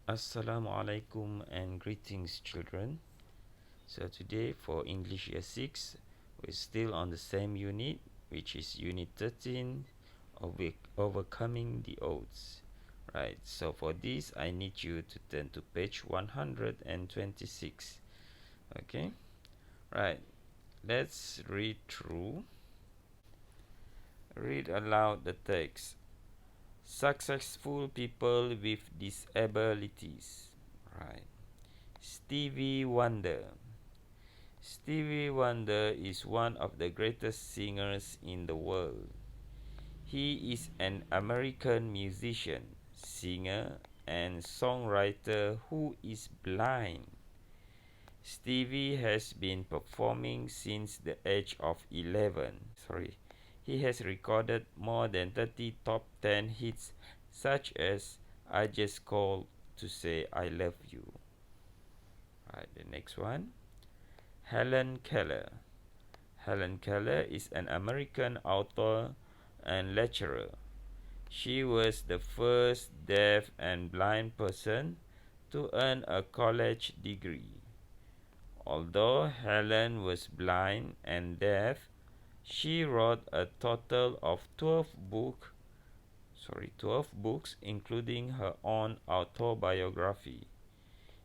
Assalamu alaikum and greetings, children. So today for English Year 6, we're still on the same unit, which is Unit 13, Overcoming the Odds. Right, so for this, I need you to turn to page 126. Okay, right, let's read through. Read aloud the text. Successful people with disabilities. Right. Stevie Wonder. Stevie Wonder is one of the greatest singers in the world. He is an American musician, singer, and songwriter who is blind. Stevie has been performing since the age of 11. He has recorded more than 30 top 10 hits such as I Just Called to Say I Love You. Right, the next one. Helen Keller. Helen Keller is an American author and lecturer. She was the first deaf and blind person to earn a college degree. Although Helen was blind and deaf, she wrote a total of 12 books, including her own autobiography.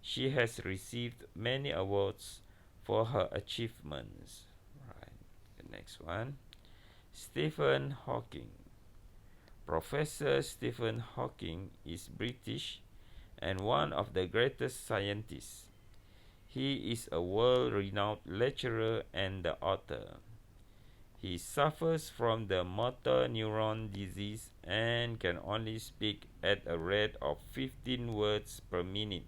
She has received many awards for her achievements. Right, the next one. Stephen Hawking. Professor Stephen Hawking is British and one of the greatest scientists. He is a world-renowned lecturer and the author. He suffers from the motor neuron disease and can only speak at a rate of 15 words per minute.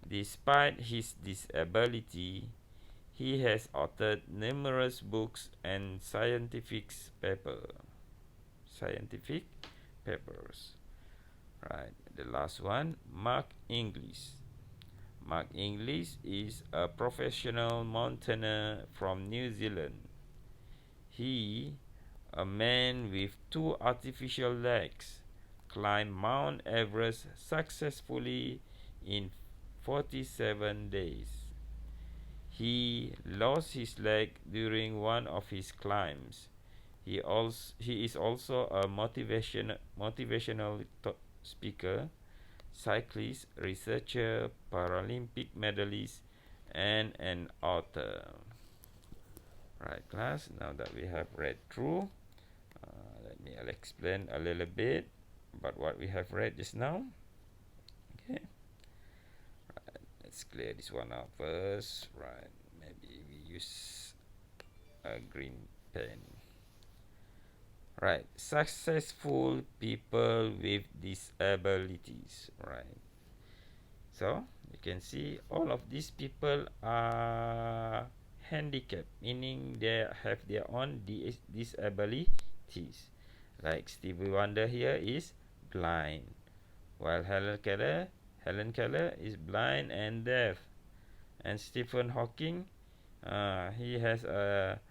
Despite his disability, he has authored numerous books and scientific papers. Right, the last one, Mark Inglis. Mark Inglis is a professional mountaineer from New Zealand. He, a man with 2 artificial legs, climbed Mount Everest successfully in 47 days. He lost his leg during one of his climbs. He is also a motivational speaker, cyclist, researcher, Paralympic medalist, and an author. Right, class, now that we have read through, I'll explain a little bit about what we have read just now. Okay, right, let's clear this one out first. Right, maybe we use a green pen. Right, successful people with disabilities. Right, so you can see all of these people are handicapped, meaning they have their own disabilities. Like Stevie Wonder here is blind, while Helen Keller is blind and deaf, and Stephen Hawking, he has a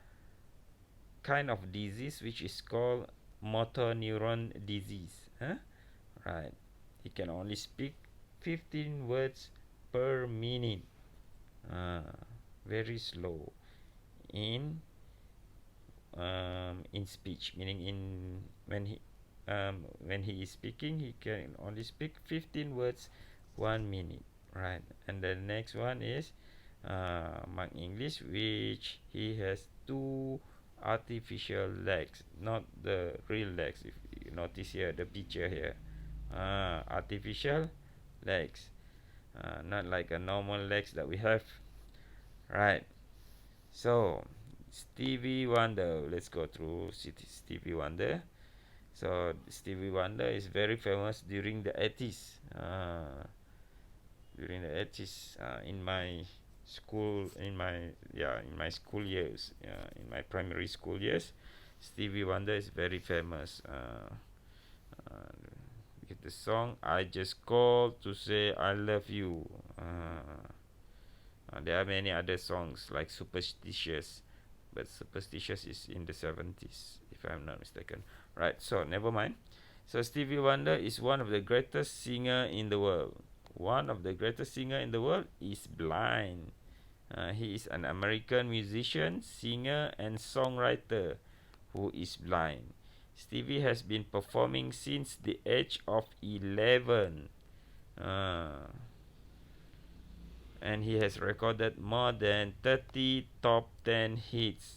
kind of disease which is called motor neuron disease. Right, he can only speak 15 words per minute. Very slow in speech, meaning when he is speaking, he can only speak 15 words 1 minute. Right, and the next one is Mark English, which he has 2 artificial legs, not the real legs. If you notice here, the picture here, artificial legs, not like a normal legs that we have. Right, so Stevie Wonder, let's go through Stevie Wonder. So Stevie Wonder is very famous during the 80s. In my school years, in my primary school years, Stevie Wonder is very famous. With the song I Just Called to Say I Love You. There are many other songs like Superstitious, but Superstitious is in the 70s, if I'm not mistaken. Right, so never mind. So Stevie Wonder is one of the greatest singer in the world. one of the greatest singer in the world, is blind. He is an American musician, singer, and songwriter who is blind. Stevie has been performing since the age of 11. And he has recorded more than 30 top 10 hits.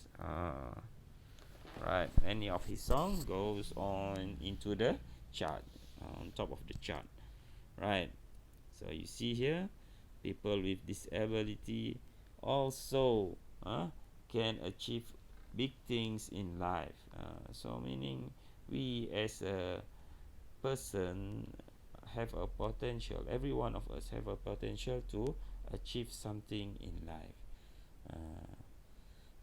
Right, many of his songs goes on into the chart, on top of the chart. Right, so you see here, people with disability also can achieve big things in life. So meaning we as a person have a potential. Every one of us have a potential to achieve something in life.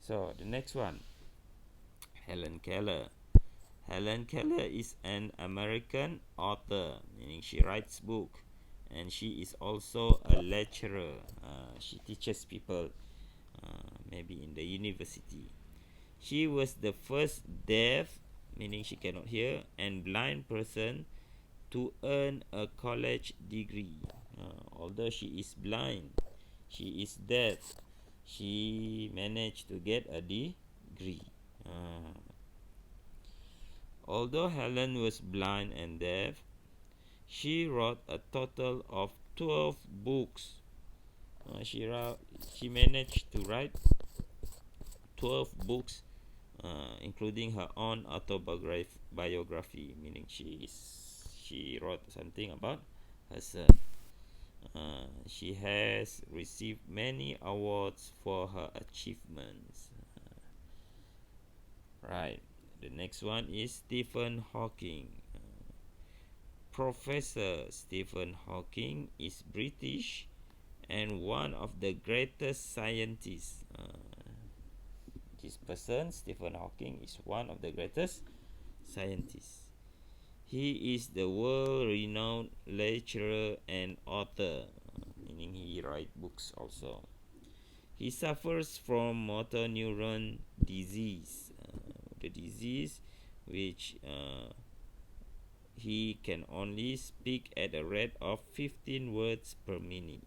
So the next one, Helen Keller. Helen Keller is an American author, meaning she writes book, and she is also a lecturer. She teaches people, maybe in the university. She was the first deaf, meaning she cannot hear, and blind person to earn a college degree. Although she is blind, she is deaf, she managed to get a degree. Although Helen was blind and deaf, she wrote a total of 12 books. She managed to write 12 books, including her own autobiography, meaning she wrote something about herself. She has received many awards for her achievements. Right. The next one is Stephen Hawking. Professor Stephen Hawking is British and one of the greatest scientists. This person, Stephen Hawking, is one of the greatest scientists. He is the world-renowned lecturer and author, meaning he writes books also. He suffers from motor neuron disease, the disease which he can only speak at a rate of 15 words per minute.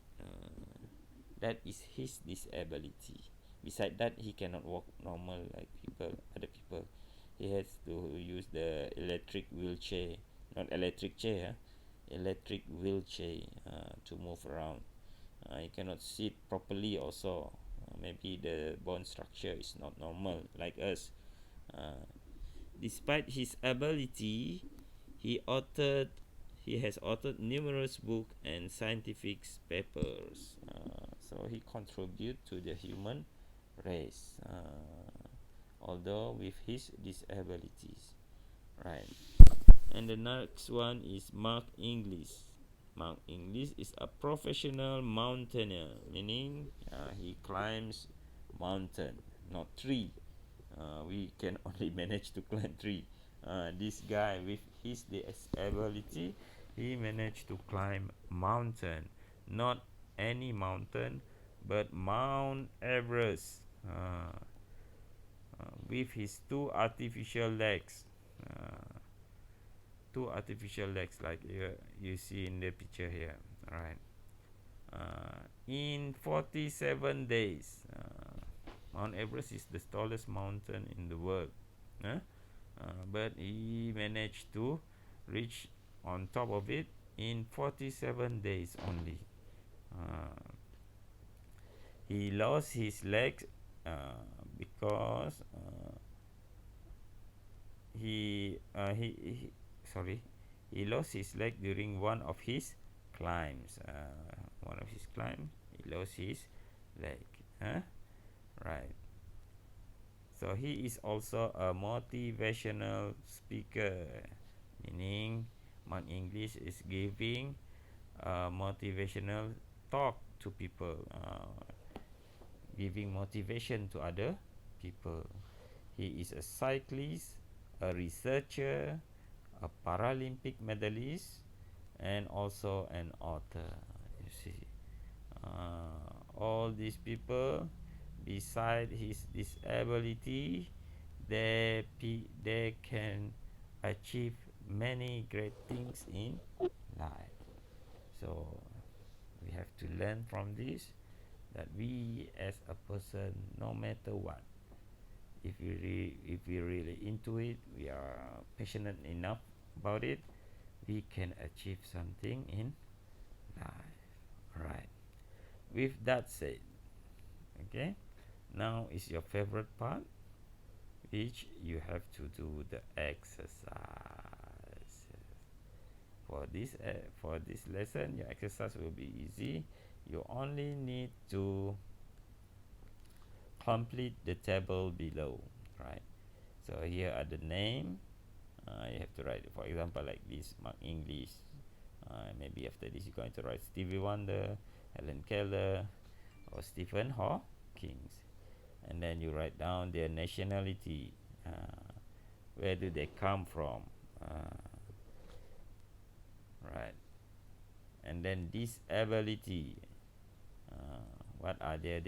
That is his disability. Besides that, he cannot walk normal like other people. He has to use the electric wheelchair, not electric chair, electric wheelchair to move around. He cannot sit properly also. Maybe the bone structure is not normal like us. Despite his ability, he has authored numerous books and scientific papers. So he contributes to the human race, although with his disabilities. Right. And the next one is Mark Inglis. Mark Inglis is a professional mountaineer, meaning he climbs mountain, not tree. We can only manage to climb tree. This guy with his disability, he managed to climb mountain, not any mountain, but Mount Everest, with his two artificial legs. Two artificial legs, like you see in the picture here. Right. In 47 days, Mount Everest is the tallest mountain in the world, but he managed to reach on top of it in 47 days only. He lost his legs because he lost his leg during one of his climbs. He lost his leg. Right. So he is also a motivational speaker, meaning Mark English is giving a motivational talk to people, giving motivation to other people. He is a cyclist, a researcher, a Paralympic medalist, and also an author. You see, all these people, beside his disability, they can achieve many great things in life. So We have to learn from this that we as a person, no matter what, if we really into it, we are passionate enough about it, we can achieve something in life. Right. With that said, okay, now is your favorite part, which you have to do the exercise. For this lesson, your exercise will be easy. You only need to complete the table below, right? So here are the name. You have to write, for example, like this, Mark English. Maybe after this, you're going to write Stevie Wonder, Helen Keller, or Stephen Hawking. And then you write down their nationality. Where do they come from? Right. And then disability. What are their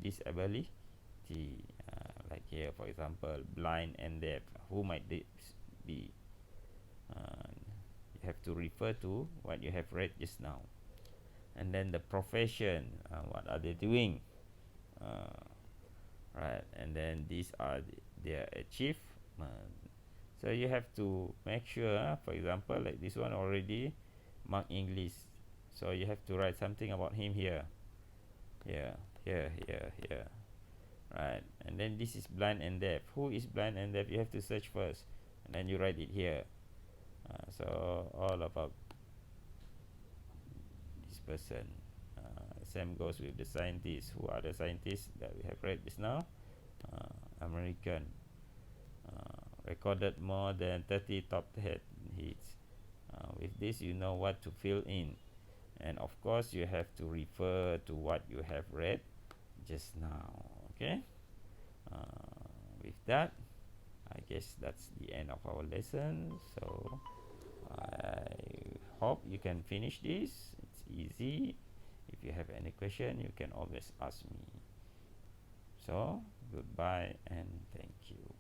disability? Like here, for example, blind and deaf. Who might this be? You have to refer to what you have read just now. And then the profession. What are they doing? Right. And then these are their achievement. So you have to make sure, for example, like this one already, Mark English. So you have to write something about him here. Here. Right. And then this is blind and deaf. Who is blind and deaf? You have to search first. And then you write it here. So all about this person. Same goes with the scientists. Who are the scientists that we have read just now? American. Recorded more than 30 top 10 hits. With this, you know what to fill in. And of course, you have to refer to what you have read just now. Okay? With that, I guess that's the end of our lesson. So I hope you can finish this. It's easy. If you have any question, you can always ask me. So goodbye and thank you.